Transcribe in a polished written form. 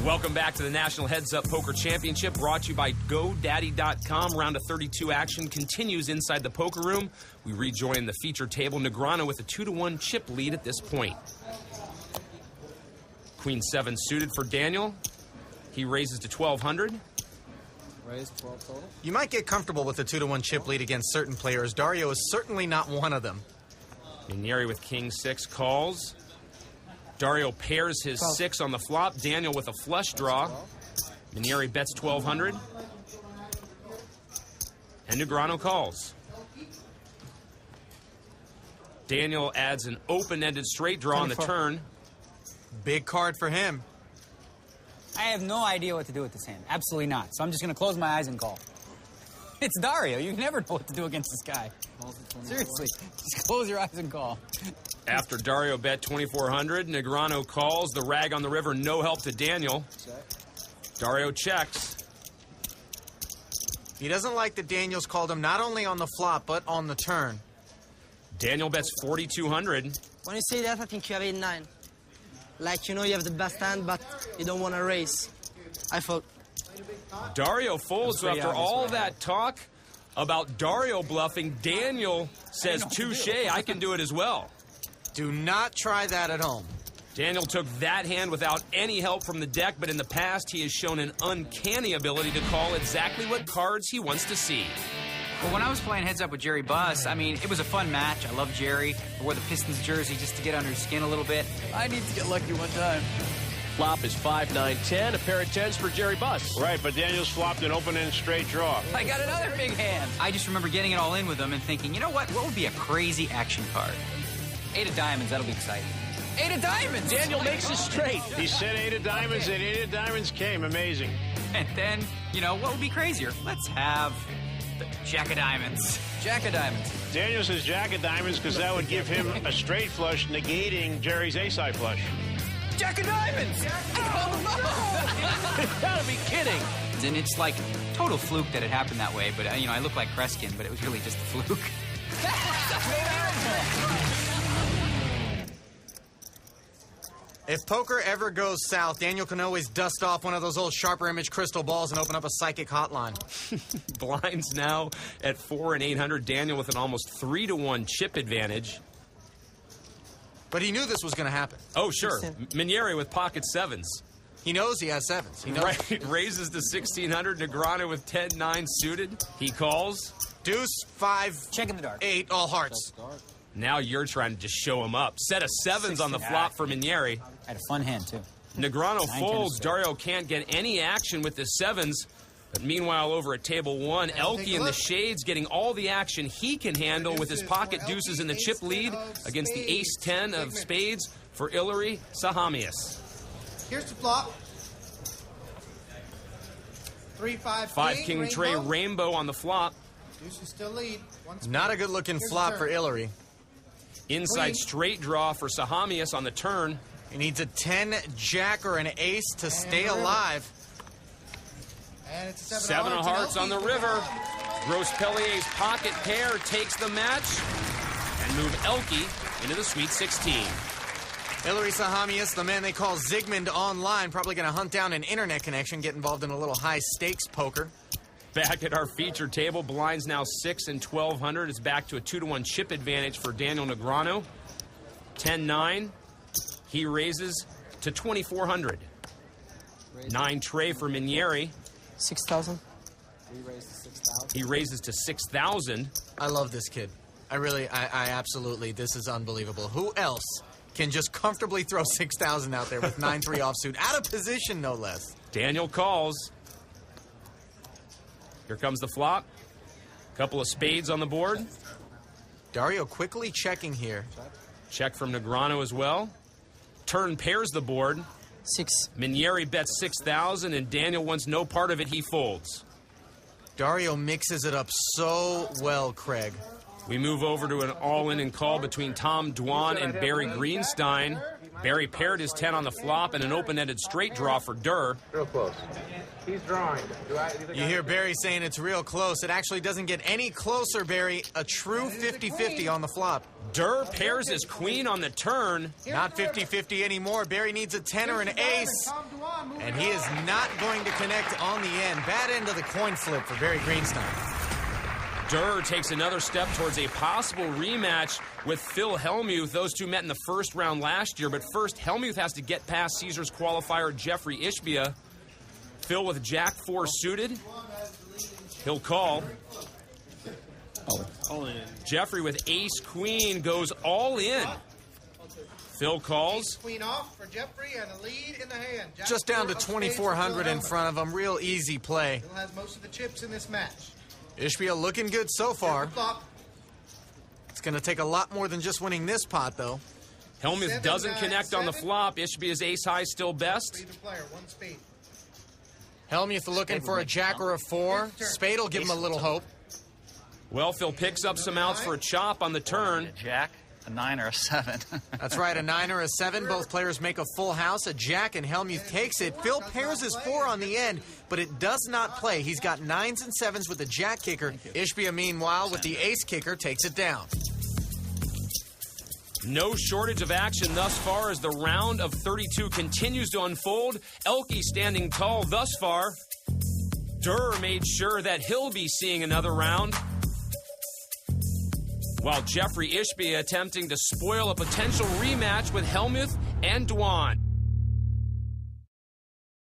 Welcome back to the National Heads Up Poker Championship, brought to you by GoDaddy.com. Round of 32 action continues inside the poker room. We rejoin the feature table. Negreanu with a 2-1 chip lead at this point. Queen 7 suited for Daniel. He raises to 1,200. Raise 12 total. You might get comfortable with a 2-1 chip lead against certain players. Dario is certainly not one of them. Minieri with King 6 calls. Dario pairs his 6 on the flop. Daniel with a flush draw. Minieri bets 1,200. And Negreanu calls. Daniel adds an open-ended straight draw on the turn. Big card for him. I have no idea what to do with this hand. Absolutely not. So I'm just going to close my eyes and call. It's Dario. You never know what to do against this guy. Seriously. Just close your eyes and call. After Dario bet 2,400, Negreanu calls. The rag on the river, no help to Daniel. Dario checks. He doesn't like that Daniel's called him not only on the flop, but on the turn. Daniel bets 4,200. When you say that, I think you have 8-9. Like, you know, you have the best hand, but you don't want to raise. I thought. Dario folds. So after all that talk about Dario bluffing, Daniel says, touche, I can do it as well. Do not try that at home. Daniel took that hand without any help from the deck, but in the past he has shown an uncanny ability to call exactly what cards he wants to see. Well, when I was playing heads up with Jerry Buss, I mean, it was a fun match. I love Jerry. I wore the Pistons jersey just to get under his skin a little bit. I need to get lucky one time. Flop is 5, 9, 10. A pair of 10s for Jerry Buss. Right, but Daniel's flopped an open-end straight draw. I got another big hand. I just remember getting it all in with him and thinking, you know what would be a crazy action card? 8 of diamonds, that'll be exciting. 8 of diamonds! Daniel makes it straight. He said 8 of diamonds, and 8 of diamonds came. Amazing. And then, you know, what would be crazier? Let's have the Jack of diamonds. Jack of diamonds. Daniel says Jack of diamonds because that would give him a straight flush, negating Jerry's ace-high flush. Jack of diamonds! Gotta be kidding. And it's like total fluke that it happened that way, but, you know, I look like Kreskin, but it was really just a fluke. If poker ever goes south, Daniel can always dust off one of those old sharper image crystal balls and open up a psychic hotline. Blinds now at 4 and 800. Daniel with an almost 3-1 chip advantage. But he knew this was going to happen. Oh, sure. Minieri with pocket 7s. He knows he has 7s. He knows. Right. Raises to 1,600. Negreanu with 10-9 suited. He calls. Deuce, 5, Check in the dark. 8, all hearts. Now you're trying to just show him up. Set of 7s on the flop for Minieri. I had a fun hand, too. Negreanu 9, folds. 10, Dario can't get any action with the 7s. But meanwhile, over at table 1, Elke in the shades getting all the action he can handle with his pocket deuces in the chip lead against the ace-10 of spades for Ilari Sahamias. Here's the flop. 3, 5, 5-king tray rainbow on the flop. Deuces still lead. Not a good-looking flop for Ilari. Inside straight draw for Sahamias on the turn. He needs a 10, jack, or an ace to stay alive. And it's a 7 of hearts on the river. Grospellier's pocket pair takes the match and move Elke into the Sweet 16. Ilari Sahamias, the man they call Zygmunt online, probably going to hunt down an internet connection, get involved in a little high-stakes poker. Back at our feature table, blinds now 6 and 1,200. It's back to a 2-1 chip advantage for Daniel Negreanu. 10-9. He raises to 2,400. 9 tray for Minieri. 6,000. He raises to 6,000. I love this kid. I absolutely, this is unbelievable. Who else can just comfortably throw 6,000 out there with 9-3 offsuit, out of position, no less? Daniel calls. Here comes the flop. Couple of spades on the board. Dario quickly checking here. Check from Negreanu as well. Turn pairs the board. 6. Minieri bets 6,000, and Daniel wants no part of it. He folds. Dario mixes it up so well, Craig. We move over to an all-in and call between Tom Dwan and Barry Greenstein. Barry paired his 10 on the flop and an open-ended straight draw for Durr. Real close. He's drawing. You hear Barry saying it's real close. It actually doesn't get any closer, Barry. A true 50-50 on the flop. Durr pairs his queen on the turn. Not 50-50 anymore. Barry needs a 10 or an ace. And he is not going to connect on the end. Bad end of the coin flip for Barry Greenstein. Durr takes another step towards a possible rematch with Phil Hellmuth. Those two met in the first round last year, but first, Hellmuth has to get past Caesars qualifier Jeffrey Ishbia. Phil with Jack 4 suited. He'll call. All in. Jeffrey with ace queen goes all in. Phil calls. Queen off for Jeffrey and a lead in the hand. Jack Just down to 4 of spades for 2,400 in Phil front of him. Real easy play. Phil has most of the chips in this match. Ishbia looking good so far. Flop. It's going to take a lot more than just winning this pot, though. Helmuth 7, doesn't 9, connect on the 7. flop. Ishbia's ace high still best. Either player, 1 spade. Hellmuth looking for a jack or a 4. Spade will give him a little hope. Well, Phil picks up some outs for a chop on the turn. A jack, a 9, or a 7. That's right, a 9 or a 7. Both players make a full house. A jack, and Hellmuth takes it. Phil pairs his 4 on the end, but it does not play. He's got 9s and 7s with the jack kicker. Ishbia, meanwhile, with the ace kicker, takes it down. No shortage of action thus far as the round of 32 continues to unfold. Elke standing tall thus far. Durr made sure that he'll be seeing another round, while Jeffrey Ishbia attempting to spoil a potential rematch with Hellmuth and Dwan.